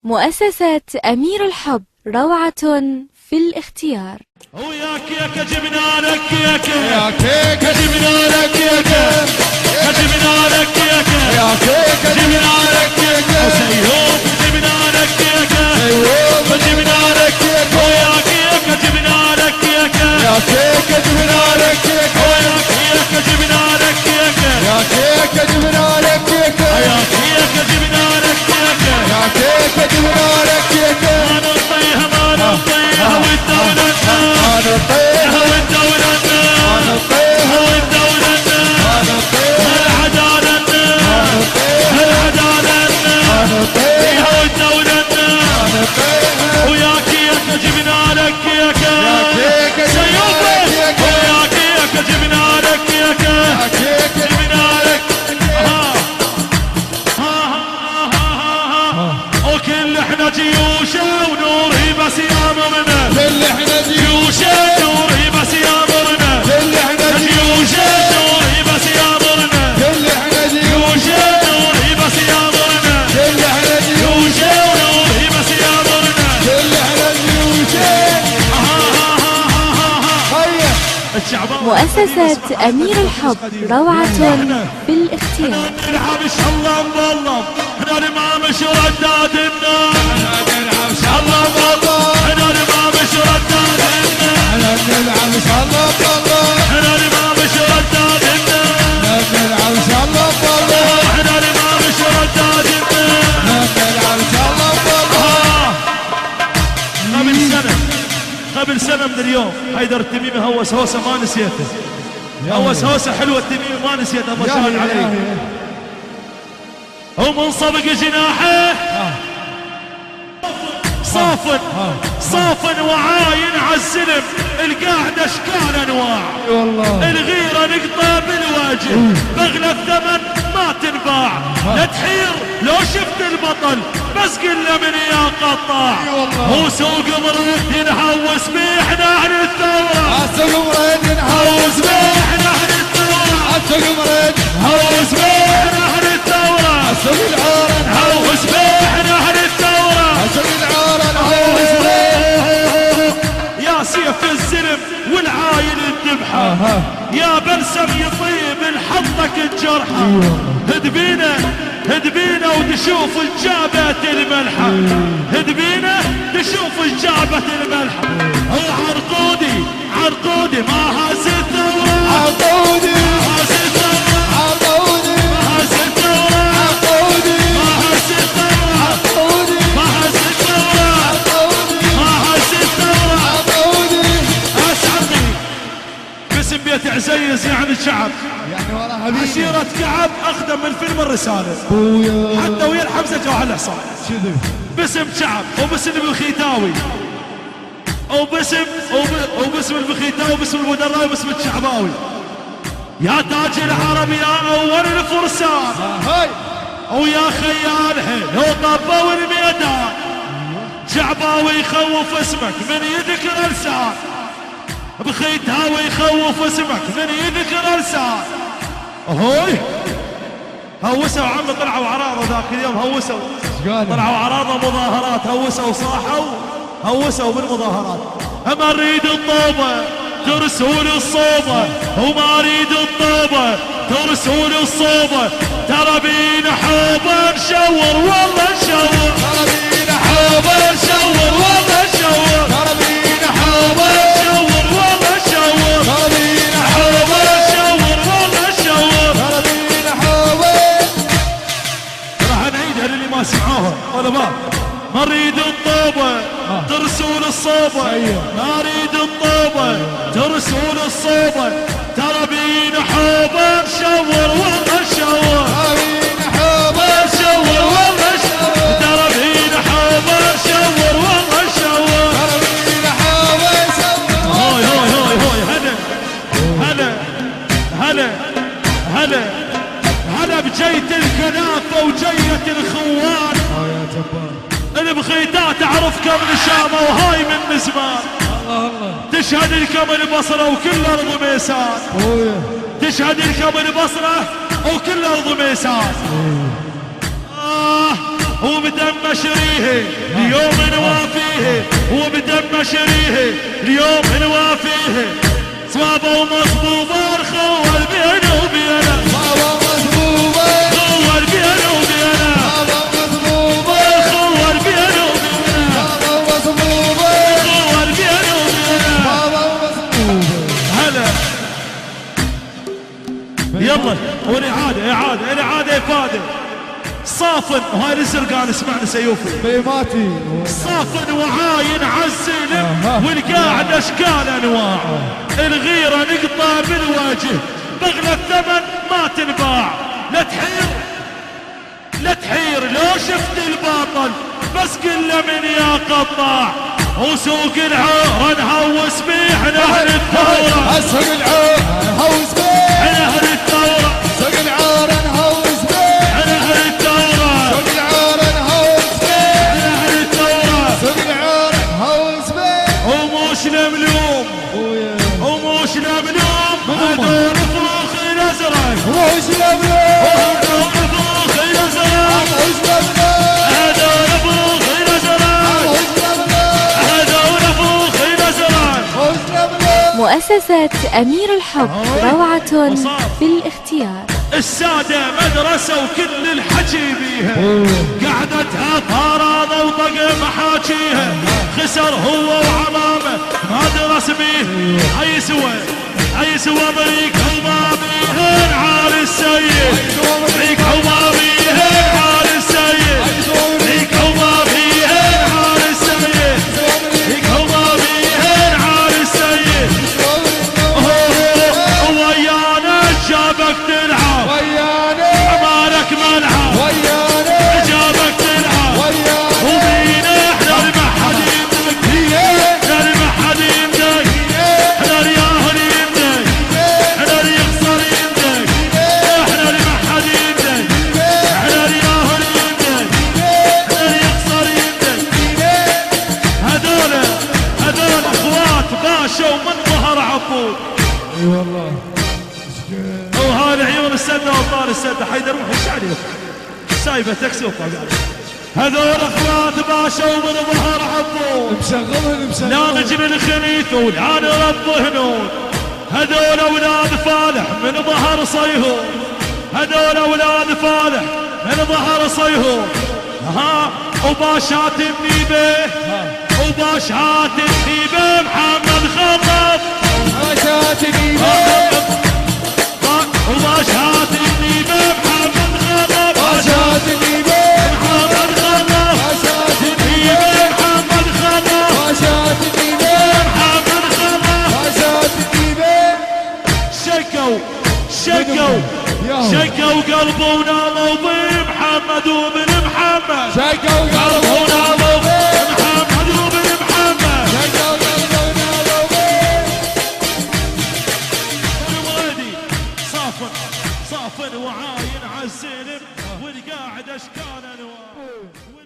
مؤسسة أمير الحب، روعة في الاختيار. ويا كيكة جبنا لك كيكة، يا كيكة جبنا لك كيكة، جبنا لك كيكة، يا كيكة جبنا لك كيكة، سيوف جبنا لك كيكة، سيوف جبنا لك كيكة، ويا كيكة جبنا لك كيكة، يا كيكة جبنا لك كيكة، ويا كيكة جبنا لك كيكة، يا كيكة جبنا لك كيكة، يا كيكة جبنا لك كيكة، يا كيكة جبنا لك كيكة. ما نطيها ما نطيها والدولة نطيها والدولة نطيها والدولة العدالة العدالة نطيها والدولة ويا كيكة جبنا لك كيكة سيوفك ويا كيكة جبنا لك كيكة جبنا لك وكل احنا جيوشه ونوري بس يامرنا كل احنا جيوشه نوري بس يامرنا كل احنا جيوشه نوري بس يامرنا كل احنا جيوشه نوري بس يامرنا كل احنا جيوشه نوري بس يامرنا كل احنا جيوشه. مؤسسة أمير الحب، روعة في الاختيار. نلعب ان شاء الله نظلم احنا الامام شرداد النار نلعب ان شاء الله نظلم احنا الامام شرداد النار نلعب ان شاء الله نظلم احنا الامام شرداد النار نلعب ان شاء الله نظلم احنا الامام شرداد النار نلعب ان شاء الله نظلم. قبل سنة من اليوم حيدر التميمي هوس هوسة ما نسيته، هوس هوسة حلوة التميمي ما نسيته الله شاهد عليه. ومن صبق جناحه صافن صافن وعاين عالسلم القاعدة اشكال انواع الغيرة نقطة بالوجه بغلى الثمن ما تنباع لا تحير لو شفت البطل بس قل من يا قطاع هو سوق مريد نهوس بيه احنا اهل الثورة سوق مريد نهوس بيه احنا اهل الثورة سوق مريد نهوس بيه احنا اهل الثورة سوق العورة نهوس بيه احنا اهل الثورة سوق العورة نهوس بيه يا سيف الزلم والعاين الذبحة يا بلسم يطيب لحظك الجرحة هدبينا هدبينا وتشوف الجابة الملحة هدبينا تشوف الجابة الملحة عرقودي عرقودي ما هاز الثورة عرقودي ما هاز الثورة عرقودي ما هاز الثورة عرقودي ما هاز الثورة عرقودي ما هاز الثورة عرقودي ما هاز الثورة عرقودي اسعدني باسم بيت عزيز يعني شعب يعني والله حبيبي عشيرة كعب أخدم من فيلم الرسالة حتى ويا الحمزة جوع الحصان باسم شعب وباسم الخيتاوي وباسم البخيتاوي وباسم المدراوي وباسم الشعباوي يا تاج العرب يا أول الفرسان ويا خيال حيل وطبوا الميدان شعباوي يخوف اسمك من يذكر لسان بخيتاوي يخوف اسمك من يذكر لسان هوي هوسوا عم طلعوا عراضه ذاك اليوم هوسوا طلعوا عراضه مظاهرات هوسوا وصاحوا هوسوا بالمظاهرات اما اريد الطوبه ترسول الصوبه وما اريد الطوبه ترسول الصوبه ترى بينا حوبه نشور والله نشور ترى بينا حوبه نشور والله نشور ترى بينا حوبه نشور والله نشور ترى بينا حوبه نشور والله نشور ترى بينا حوبه راح نعيدها للي ما سمعوها ولا ما اريد الطوبه ترسول الصوبه ما اريد الطوبه ترسول الصوبه ترى بينا حوبه نشور والله نشور ترى بينا حوبه نشور والله نشور ترى بينا حوبه نشور والله نشور ترى بينا حوبه نشور هوي هوي هوي هوي هلا هلا هلا هلا هلا بجية الكنافه وجية الخوان يا جبار البخيتات تعرف كم نشامه وهاي من زمان الله تشهد لكم البصره وكل ارض ميسان تشهد لكم البصره وكل ارض ميسان وبدم شريه اليوم نوافيه وبدم شريه اليوم نوافيه صوابه ومصبوبه الخوال بينه وبينه صوابه مصبوبه خوال بينه وبينه صوابه مصبوبه خوال بينه وبينه صوابه مصبوبه خوال بينه وبينه صوابه مصبوبه. هلا يلا والإعادة إفادة صافن وهاي الزرقان اسمعني سيوفي بيماتي صافن وعاين عالسلم والقاعد اشكال انواع الغيرة نقطة بالوجه بغلى الثمن ما تنباع لا تحير لو شفت الباطل بس كله من يا قطاع وسوق العور نهوس بيه احنا اهل الثورة اسوق العور نهوس بيه احنا اهل الثورة سوق العور نهوس بيه احنا اهل الثورة سوق العور نهوس بيه احنا اهل الثورة سوق العور نهوس بيه. وموش لملوم وموش لملوم هذول فروخ الازرق وش الابيض هذول فروخ الازرق وش الابيض هذول فروخ الازرق وش الابيض هذول فروخ الازرق وش الابيض. مؤسسة أمير الحب روعة في الاختيار. السادة مدرسة وكل الحكي بيها قعدتها فارضة وطق محاكيها خسر هو وعمامه ما درس بيه عيسوى ضيق وما بيه عال السيد ضيق وما بيه عال السيد ضيق وما بيه عال السيد ضيق وما بيه عال السيد ويانا جابك تلعب وياني عمارك ملعب وياني جابك تلعب وياني وبينا احنا المحد يمدك احنا المحد يمدك احنا الياهل يمدك احنا اللي يخسر يمدك احنا المحد يمدك احنا الياهل يمدك احنا اللي يخسر يمدك هذول اخوات باشا ومن ظهر عبود اي والله وهذا عيون السدة وطار السدة حيدر روح الشعري سايبة تكسي وطاق هذول اخوات باشا ومن ظهر عبود لا نجم الخنيث ولا نرب هنود هذول اولاد فالح من ظهر صيهون هذول اولاد فالح من ظهر صيهون وباشات النيبه وباشات النيبه محمد خطب باشات النيبه وباشات النيبه محمد خطب باشات النيبه محمد خطب باشات النيبه النيبه محمد خطب باشات النيبه محمد خطب باشات النيبه. شكوا قلبه وناموا بمحمد وبن محمد شكوا قلبه وناموا بمحمد وبن محمد شكوا قلبه وناموا بيه. الوادي صافن وعاين عالزينب والقاعد اشكال انوار